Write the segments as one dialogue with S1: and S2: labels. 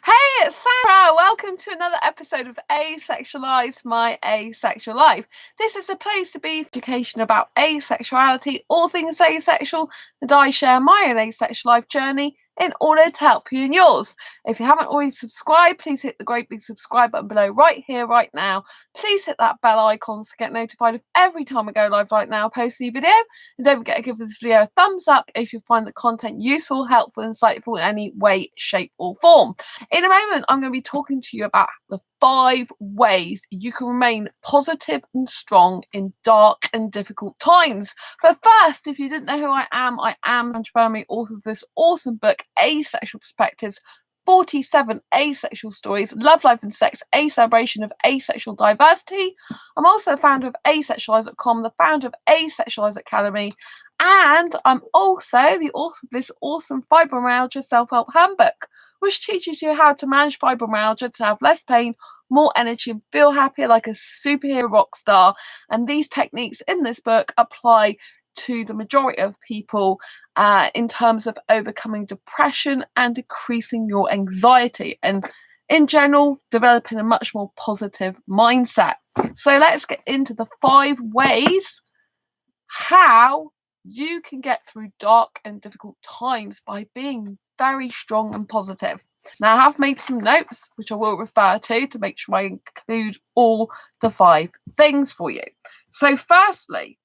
S1: Hey, it's Sarah. Welcome to another episode of Asexualized, my asexual life. This is a place to be for education about asexuality, all things asexual, and I share my own asexual life journey in order to help you in yours. If you haven't already subscribed, please hit the great big subscribe button below right here, right now. Please hit that bell icon to get notified of every time I go live right now, post a new video. And don't forget to give this video a thumbs up if you find the content useful, helpful, insightful in any way, shape, or form. In a moment, I'm going to be talking to you about the 5 ways you can remain positive and strong in dark and difficult times. But first, if you didn't know who I am Sandra Burnley, author of this awesome book, Asexual Perspectives, 47 asexual stories, love, life, and sex, a celebration of asexual diversity. I'm also the founder of asexualise.com, the founder of Asexualise Academy, and I'm also the author of this awesome fibromyalgia self-help handbook, which teaches you how to manage fibromyalgia to have less pain, more energy, and feel happier like a superhero rock star. And these techniques in this book apply to the majority of people in terms of overcoming depression and decreasing your anxiety, and in general, developing a much more positive mindset. So let's get into the 5 ways how you can get through dark and difficult times by being very strong and positive. Now, I have made some notes, which I will refer to make sure I include all the 5 things for you. So firstly,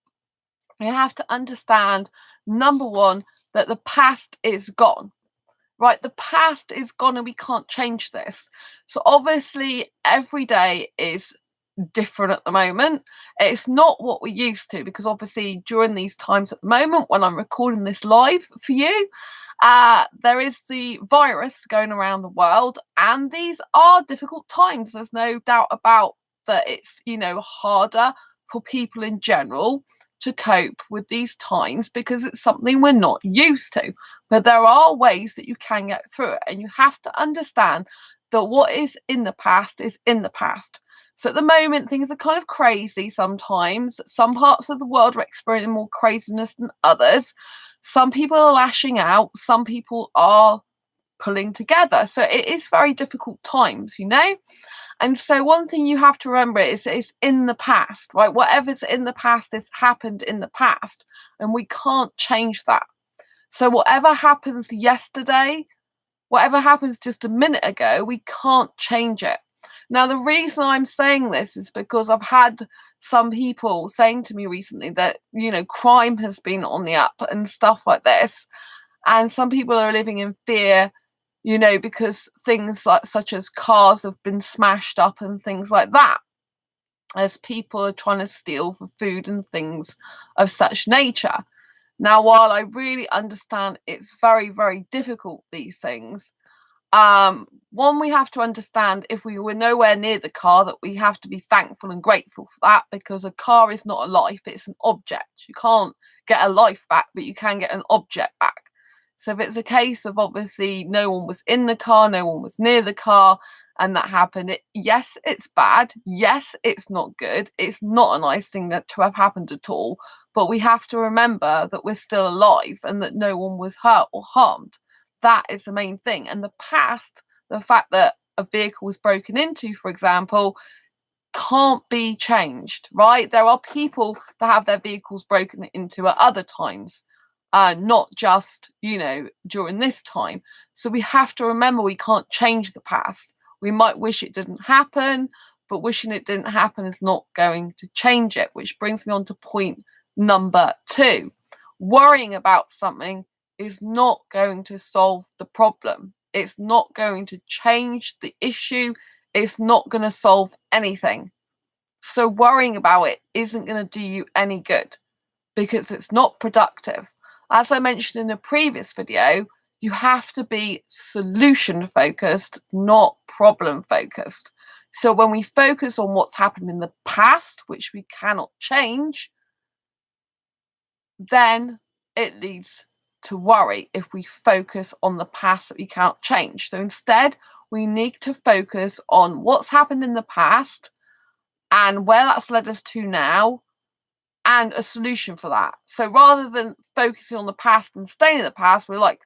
S1: you have to understand, number 1, that the past is gone. Right, the past is gone and we can't change this. So obviously every day is different at the moment. It's not what we used to, because obviously during these times at the moment when I'm recording this live for you, there is the virus going around the world, and these are difficult times. There's no doubt about that. It's, harder for people in general to cope with these times because it's something we're not used to. But there are ways that you can get through it, and you have to understand that what is in the past is in the past. So at the moment, things are kind of crazy sometimes. Some parts of the world are experiencing more craziness than others. Some people are lashing out. Some people are pulling together. So it is very difficult times, And so one thing you have to remember is it's in the past, right? Whatever's in the past has happened in the past, and we can't change that. So whatever happens yesterday, whatever happens just a minute ago, we can't change it. Now, the reason I'm saying this is because I've had some people saying to me recently that, crime has been on the up and stuff like this. And some people are living in fear, because things such as cars have been smashed up and things like that, as people are trying to steal for food and things of such nature. Now, while I really understand it's very, very difficult, these things, one, we have to understand, if we were nowhere near the car, that we have to be thankful and grateful for that, because a car is not a life, it's an object. You can't get a life back, but you can get an object back. So if it's a case of obviously no one was in the car, no one was near the car, and that happened, yes, it's bad. Yes, it's not good. It's not a nice thing to have happened at all. But we have to remember that we're still alive and that no one was hurt or harmed. That is the main thing. And the past, the fact that a vehicle was broken into, for example, can't be changed, right? There are people that have their vehicles broken into at other times, not just, during this time. So we have to remember we can't change the past. We might wish it didn't happen, but wishing it didn't happen is not going to change it, which brings me on to point number 2. Worrying about something is not going to solve the problem. It's not going to change the issue. It's not going to solve anything. So worrying about it isn't going to do you any good, because it's not productive. As I mentioned in a previous video, you have to be solution focused, not problem focused. So when we focus on what's happened in the past, which we cannot change, then it leads to worry if we focus on the past that we can't change. So instead, we need to focus on what's happened in the past and where that's led us to now, and a solution for that. So rather than focusing on the past and staying in the past, we're like,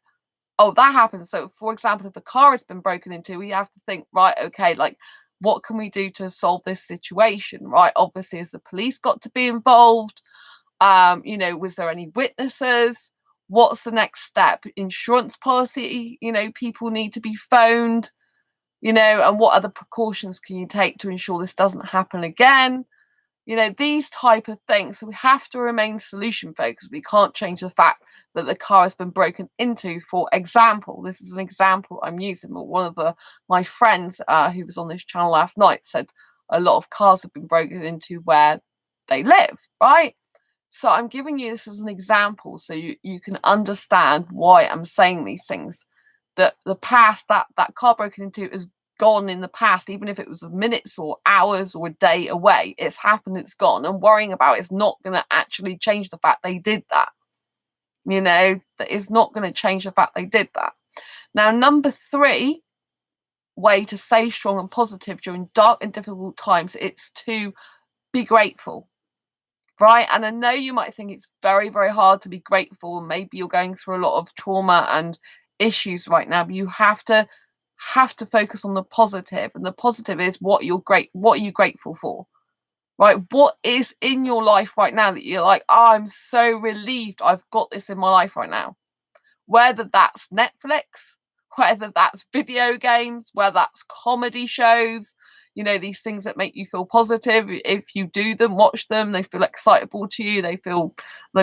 S1: oh, that happens. So, for example, if a car has been broken into, we have to think, right, okay, like, what can we do to solve this situation, right? Obviously, has the police got to be involved? Was there any witnesses? What's the next step? Insurance policy, people need to be phoned, and what other precautions can you take to ensure this doesn't happen again? These type of things. So we have to remain solution focused. We can't change the fact that the car has been broken into. For example, this is an example I'm using, but one of my friends who was on this channel last night said a lot of cars have been broken into where they live, right? So I'm giving you this as an example so you can understand why I'm saying these things. That the past, that car broken into is gone in the past, even if it was minutes or hours or a day away. It's happened, it's gone, and worrying about it's not going to actually change the fact they did that. That is not going to change the fact they did that. Now, number 3 way to stay strong and positive during dark and difficult times, it's to be grateful. Right. And I know you might think it's very, very hard to be grateful. Maybe you're going through a lot of trauma and issues right now, but you have to focus on the positive. And the positive is what are you grateful for? Right? What is in your life right now that you're like, oh, I'm so relieved I've got this in my life right now. Whether that's Netflix, whether that's video games, whether that's comedy shows, these things that make you feel positive. If you do them, watch them, they feel excitable to you, they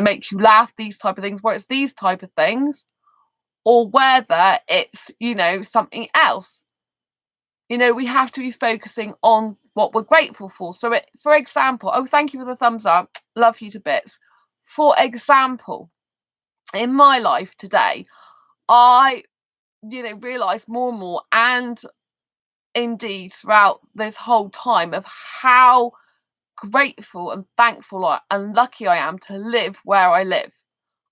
S1: make you laugh, these type of things, where it's these type of things, or whether it's, something else. We have to be focusing on what we're grateful for. So, for example, oh, thank you for the thumbs up. Love you to bits. For example, in my life today, I, realized more and more, and indeed throughout this whole time, of how grateful and thankful and lucky I am to live where I live.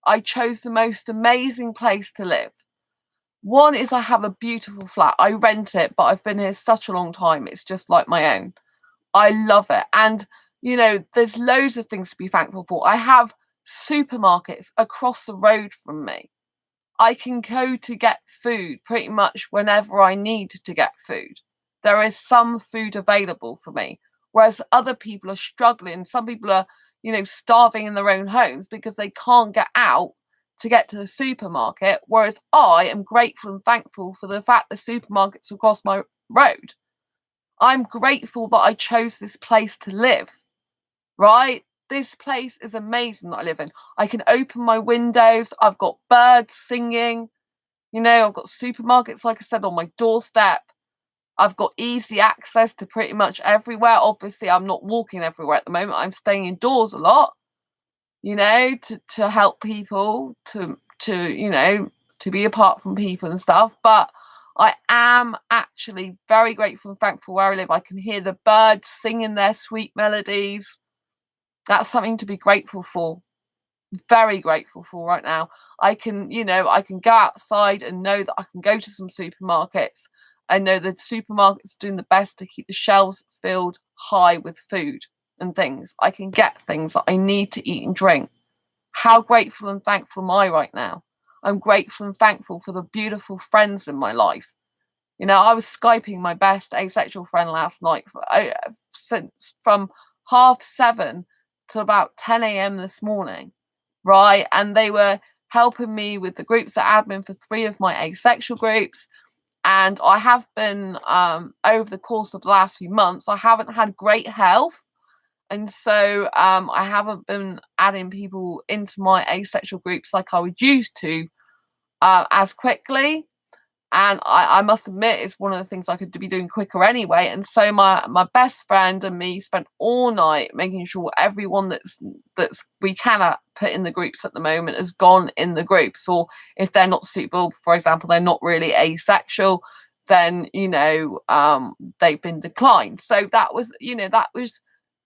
S1: I chose the most amazing place to live. One is I have a beautiful flat. I rent it, but I've been here such a long time. It's just like my own. I love it. And, there's loads of things to be thankful for. I have supermarkets across the road from me. I can go to get food pretty much whenever I need to get food. There is some food available for me, whereas other people are struggling. Some people are, starving in their own homes because they can't get out to get to the supermarket, whereas I am grateful and thankful for the fact the supermarket's across my road. I'm grateful that I chose this place to live, right? This place is amazing that I live in. I can open my windows. I've got birds singing. I've got supermarkets, like I said, on my doorstep. I've got easy access to pretty much everywhere. Obviously, I'm not walking everywhere at the moment. I'm staying indoors a lot, to help people, to be apart from people and stuff. But I am actually very grateful and thankful where I live. I can hear the birds singing their sweet melodies. That's something to be grateful for. Very grateful for right now. I can go outside and know that I can go to some supermarkets and know that supermarkets are doing the best to keep the shelves filled high with food and things. I can get things that I need to eat and drink. How grateful and thankful am I right now? I'm grateful and thankful for the beautiful friends in my life. I was Skyping my best asexual friend last night since from 7:30 to about 10 a.m. this morning, right? And they were helping me with the groups at admin for 3 of my asexual groups. And I have been, over the course of the last few months, I haven't had great health. And so I haven't been adding people into my asexual groups like I would used to as quickly. And I must admit, it's one of the things I could be doing quicker anyway. And so my best friend and me spent all night making sure everyone that's we cannot put in the groups at the moment has gone in the groups. Or if they're not suitable, for example, they're not really asexual, then they've been declined. So that was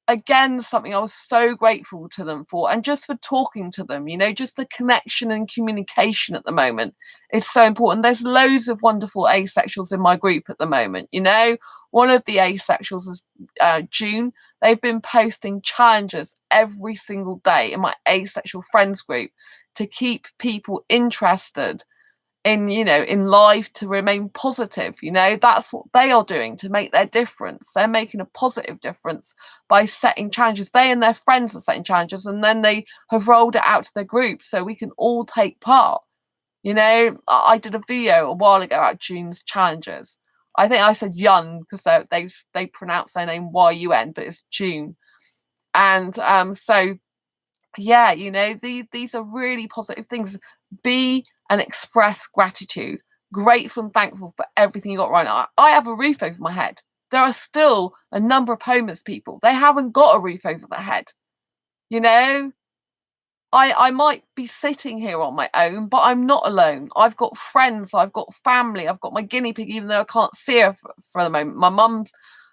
S1: again something I was so grateful to them for, and just for talking to them, just the connection and communication at the moment is so important. There's loads of wonderful asexuals in my group at the moment. One of the asexuals is June. They've been posting challenges every single day in my asexual friends group to keep people interested in life to remain positive. That's what they are doing to make their difference. They're making a positive difference by setting challenges. They and their friends are setting challenges, and then they have rolled it out to their group so we can all take part. I did a video a while ago about June's challenges. I think I said Yun because they pronounce their name Y-U-N, but it's June. And so yeah, these are really positive things. Be and express gratitude, grateful and thankful for everything you got right now. I have a roof over my head. There are still a number of homeless people. They haven't got a roof over their head. I might be sitting here on my own, but I'm not alone. I've got friends, I've got family, I've got my guinea pig, even though I can't see her for the moment. My mum's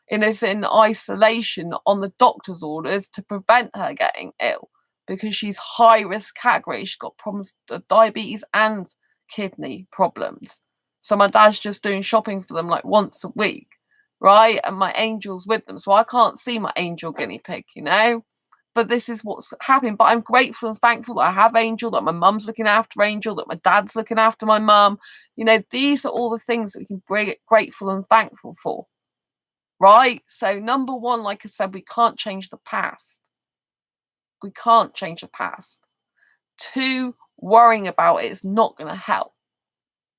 S1: is in isolation on the doctor's orders to prevent her getting ill because she's high risk category. She's got problems, diabetes and kidney problems. So my dad's just doing shopping for them like once a week, right? And my angel's with them. So I can't see my angel guinea pig, But this is what's happening. But I'm grateful and thankful that I have Angel, that my mum's looking after Angel, that my dad's looking after my mum. These are all the things that we can be grateful and thankful for, right? So number one, like I said, we can't change the past. We can't change the past. 2, worrying about it is not going to help.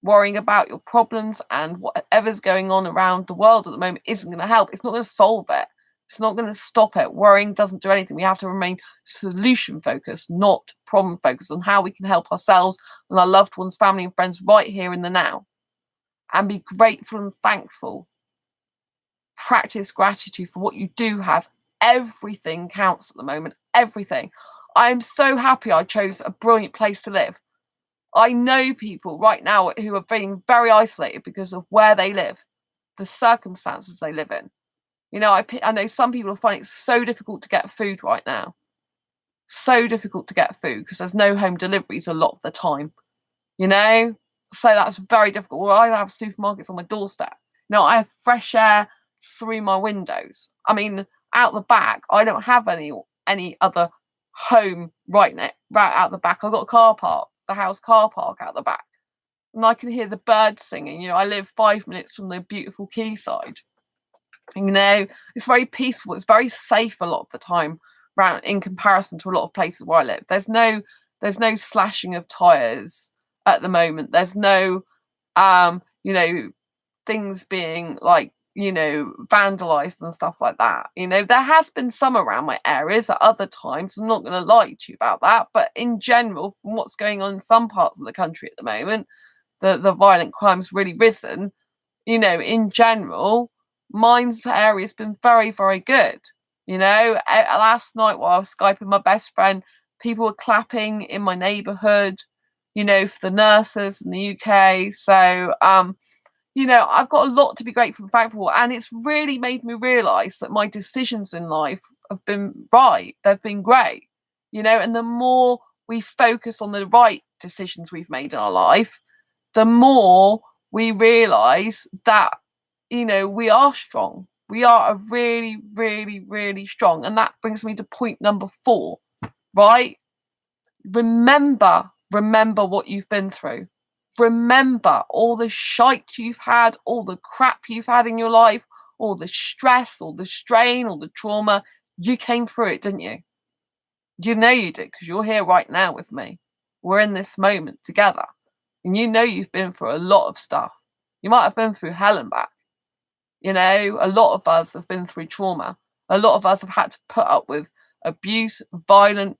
S1: Worrying about your problems and whatever's going on around the world at the moment isn't going to help. It's not going to solve it. It's not going to stop it. Worrying doesn't do anything. We have to remain solution focused, not problem focused, on how we can help ourselves and our loved ones, family and friends right here in the now. And be grateful and thankful. Practice gratitude for what you do have. Everything counts at the moment. Everything. I am so happy I chose a brilliant place to live. I know people right now who are being very isolated because of where they live, the circumstances they live in. I know some people are finding it so difficult to get food right now. So difficult to get food because there's no home deliveries a lot of the time. So that's very difficult. Well, I have supermarkets on my doorstep. I have fresh air through my windows. I mean, out the back, I don't have any other home right out the back. I've got a car park, the house car park out the back. And I can hear the birds singing. I live 5 minutes from the beautiful quayside. It's very peaceful. It's very safe a lot of the time around in comparison to a lot of places where I live. There's no slashing of tires at the moment. There's no things being like vandalized and stuff like that. There has been some around my areas at other times. I'm not going to lie to you about that, but in general, from what's going on in some parts of the country at the moment, the violent crime's really risen. In general, mine's area's been very, very good. Last night while I was Skyping my best friend, people were clapping in my neighbourhood, for the nurses in the UK. So, I've got a lot to be grateful and thankful for. And it's really made me realise that my decisions in life have been right. They've been great, and the more we focus on the right decisions we've made in our life, the more we realise that we are strong. We are really, really, really strong. And that brings me to point number 4, right? Remember what you've been through. Remember all the shite you've had, all the crap you've had in your life, all the stress, all the strain, all the trauma. You came through it, didn't you? You know you did, because you're here right now with me. We're in this moment together. And you've been through a lot of stuff. You might have been through hell and back. A lot of us have been through trauma. A lot of us have had to put up with abuse, violent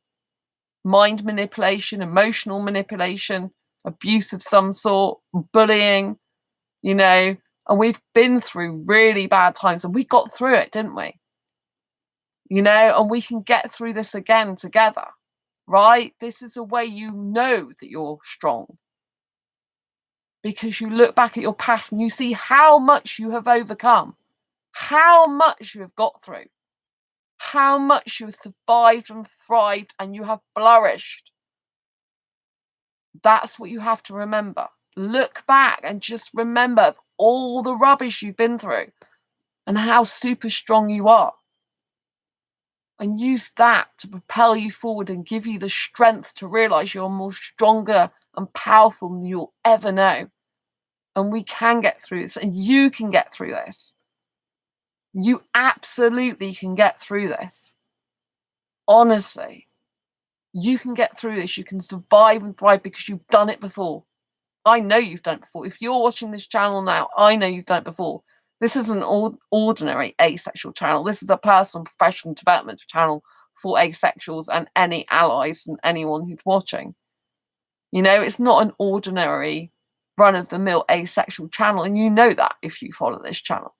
S1: mind manipulation, emotional manipulation, abuse of some sort, bullying, and we've been through really bad times and we got through it, didn't we? And we can get through this again together, right? This is a way that you're strong. Because you look back at your past and you see how much you have overcome, how much you have got through, how much you have survived and thrived and you have flourished. That's what you have to remember. Look back and just remember all the rubbish you've been through and how super strong you are. And use that to propel you forward and give you the strength to realise you're more stronger and powerful than you'll ever know. And we can get through this, and you can get through this. You absolutely can get through this. Honestly, you can get through this. You can survive and thrive because you've done it before. I know you've done it before. If you're watching this channel now, I know you've done it before. This is an ordinary asexual channel. This is a personal professional development channel for asexuals and any allies and anyone who's watching. You know, it's not an ordinary run-of-the-mill asexual channel, and you know that if you follow this channel.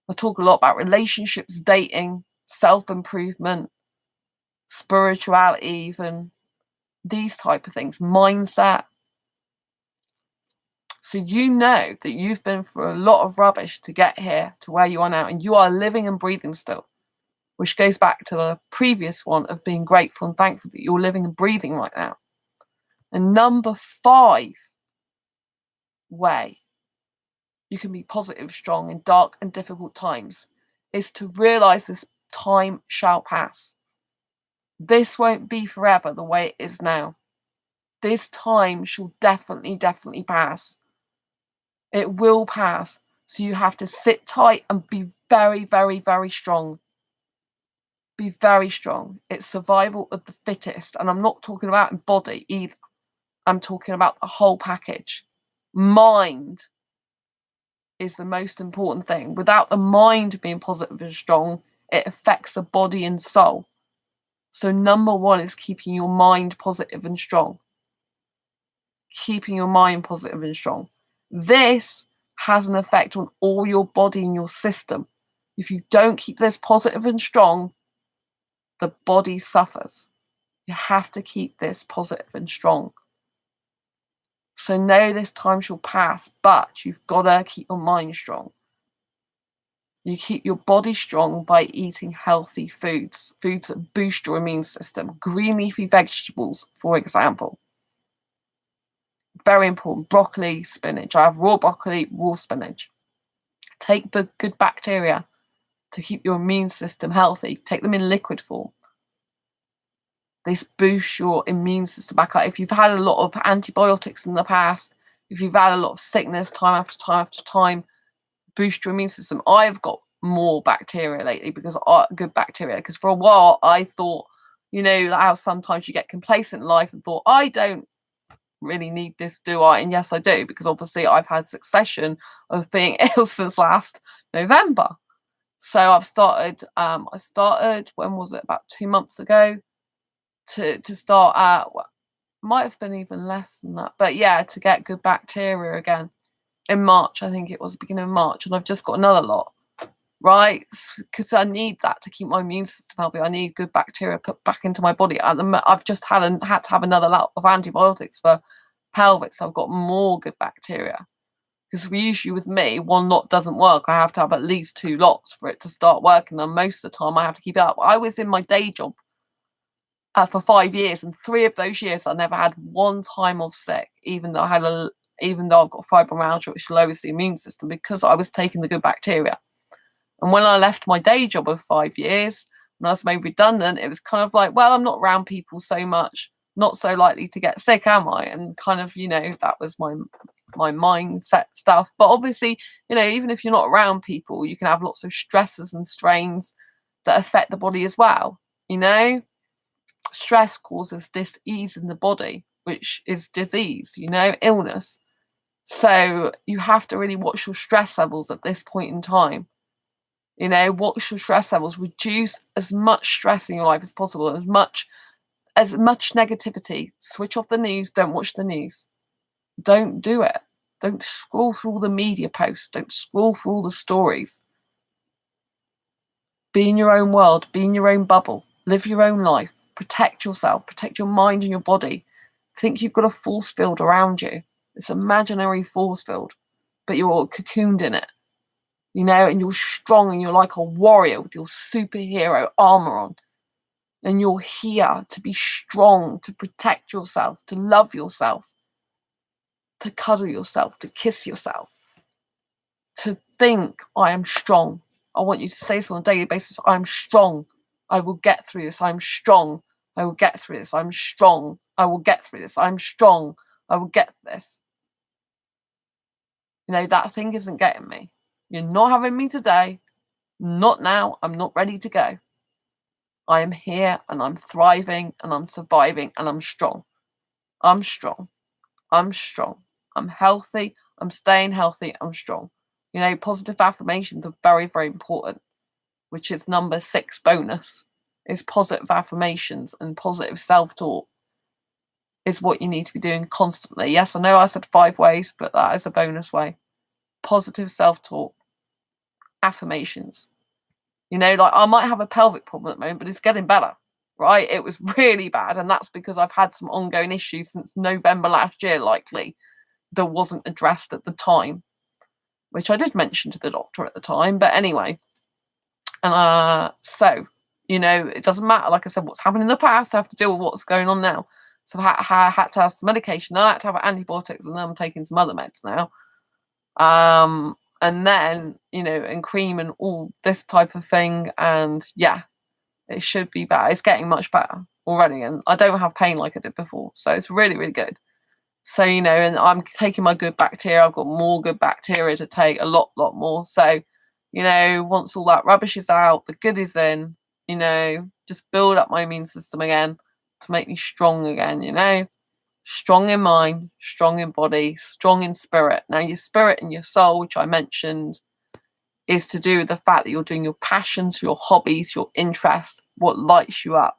S1: I talk a lot about relationships, dating, self-improvement, spirituality, even these type of things, mindset. So you know that you've been through a lot of rubbish to get here to where you are now, and you are living and breathing still, which goes back to the previous one of being grateful and thankful that you're living and breathing right now. And number 5 way you can be positive, strong in dark and difficult times is to realize this time shall pass. This won't be forever the way it is now. This time shall definitely pass. It will pass. So you have to sit tight and be very, very, very strong. Be very strong. It's survival of the fittest. And I'm not talking about in body either. I'm talking about the whole package. Mind is the most important thing. Without the mind being positive and strong, it affects the body and soul. So number 1 is keeping your mind positive and strong. Keeping your mind positive and strong. This has an effect on all your body and your system. If you don't keep this positive and strong, the body suffers. You have to keep this positive and strong. So know this time shall pass, but you've got to keep your mind strong. You keep your body strong by eating healthy foods, foods that boost your immune system. Green leafy vegetables, for example. Very important. Broccoli, spinach. I have raw broccoli, raw spinach. Take the good bacteria to keep your immune system healthy. Take them in liquid form. This boosts your immune system back up. If you've had a lot of antibiotics in the past, if you've had a lot of sickness time after time after time, boost your immune system. I've got more bacteria lately because good bacteria. Because for a while I thought, you know, how sometimes you get complacent in life and thought, I don't really need this, do I? And yes, I do, because obviously I've had succession of being ill since last November. So I've started. I started, when was it? About 2 months ago. To start at, well, might have been even less than that, but yeah, to get good bacteria again in March. I think it was the beginning of March, and I've just got another lot, right? Because I need that to keep my immune system healthy. I need good bacteria put back into my body. I've just had to have another lot of antibiotics for pelvic, so I've got more good bacteria. Because usually with me, 1 lot doesn't work. I have to have at least 2 lots for it to start working, and most of the time I have to keep it up. I was in my day job for 5 years, and 3 of those years I never had 1 time off sick, even though I've got fibromyalgia, which lowers the immune system, because I was taking the good bacteria. And when I left my day job of 5 years, when I was made redundant, it was kind of like, well, I'm not around people so much, not so likely to get sick, am I? And kind of, you know, that was my mindset stuff. But obviously, you know, even if you're not around people, you can have lots of stresses and strains that affect the body as well, you know. Stress causes dis-ease in the body, which is disease, you know, illness. So you have to really watch your stress levels at this point in time. You know, watch your stress levels. Reduce as much stress in your life as possible, as much negativity. Switch off the news. Don't watch the news. Don't do it. Don't scroll through all the media posts. Don't scroll through all the stories. Be in your own world. Be in your own bubble. Live your own life. Protect yourself. Protect your mind and your body. Think you've got a force field around you. This imaginary force field, but you're cocooned in it. You know, and you're strong, and you're like a warrior with your superhero armor on. And you're here to be strong, to protect yourself, to love yourself, to cuddle yourself, to kiss yourself, to think, I am strong. I want you to say this on a daily basis. I'm strong. I will get through this. I'm strong. I will get through this. I'm strong. I will get through this. I'm strong. I will get this. You know, that thing isn't getting me. You're not having me today. Not now. I'm not ready to go. I am here and I'm thriving and I'm surviving and I'm strong. I'm strong. I'm strong. I'm healthy. I'm staying healthy. I'm strong. You know, positive affirmations are very, very important, which is number 6 bonus, is positive affirmations and positive self-talk is what you need to be doing constantly. Yes, I know I said 5 ways, but that is a bonus way. Positive self-talk, affirmations. You know, like I might have a pelvic problem at the moment, but it's getting better, right? It was really bad, and that's because I've had some ongoing issues since November last year, likely, that wasn't addressed at the time, which I did mention to the doctor at the time. But anyway, so, you know, it doesn't matter, like I said, what's happened in the past. I have to deal with what's going on now. So I had to have some medication. I had to have antibiotics, and then I'm taking some other meds now. And then, you know, and cream and all this type of thing. And yeah, it should be better. It's getting much better already. And I don't have pain like I did before. So it's really, really good. So, you know, and I'm taking my good bacteria. I've got more good bacteria to take, a lot more. So, you know, once all that rubbish is out, the good is in, you know, just build up my immune system again to make me strong again, you know. Strong in mind, strong in body, strong in spirit. Now, your spirit and your soul, which I mentioned, is to do with the fact that you're doing your passions, your hobbies, your interests, what lights you up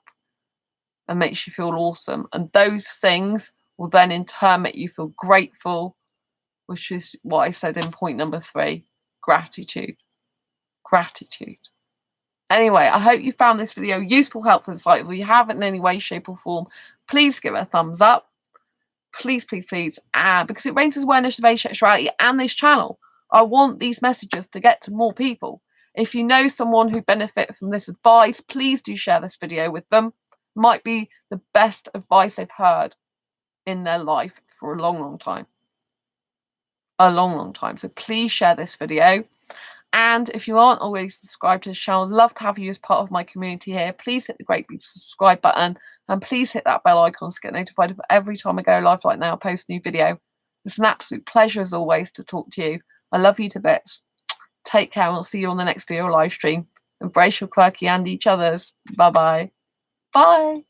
S1: and makes you feel awesome. And those things will then in turn make you feel grateful, which is what I said in point number 3, gratitude. Gratitude. Anyway, I hope you found this video useful, helpful, insightful. If you have it in any way, shape or form, please give it a thumbs up. Please, please, please. Because it raises awareness of asexuality and this channel. I want these messages to get to more people. If you know someone who benefit from this advice, please do share this video with them. Might be the best advice they've heard in their life for a long, long time. A long, long time. So please share this video. And if you aren't already subscribed to this channel, I'd love to have you as part of my community here. Please hit the great big subscribe button and please hit that bell icon to get notified of every time I go live like now, post a new video. It's an absolute pleasure as always to talk to you. I love you to bits. Take care and I'll see you on the next video or live stream. Embrace your quirky and each other's. Bye-bye. Bye.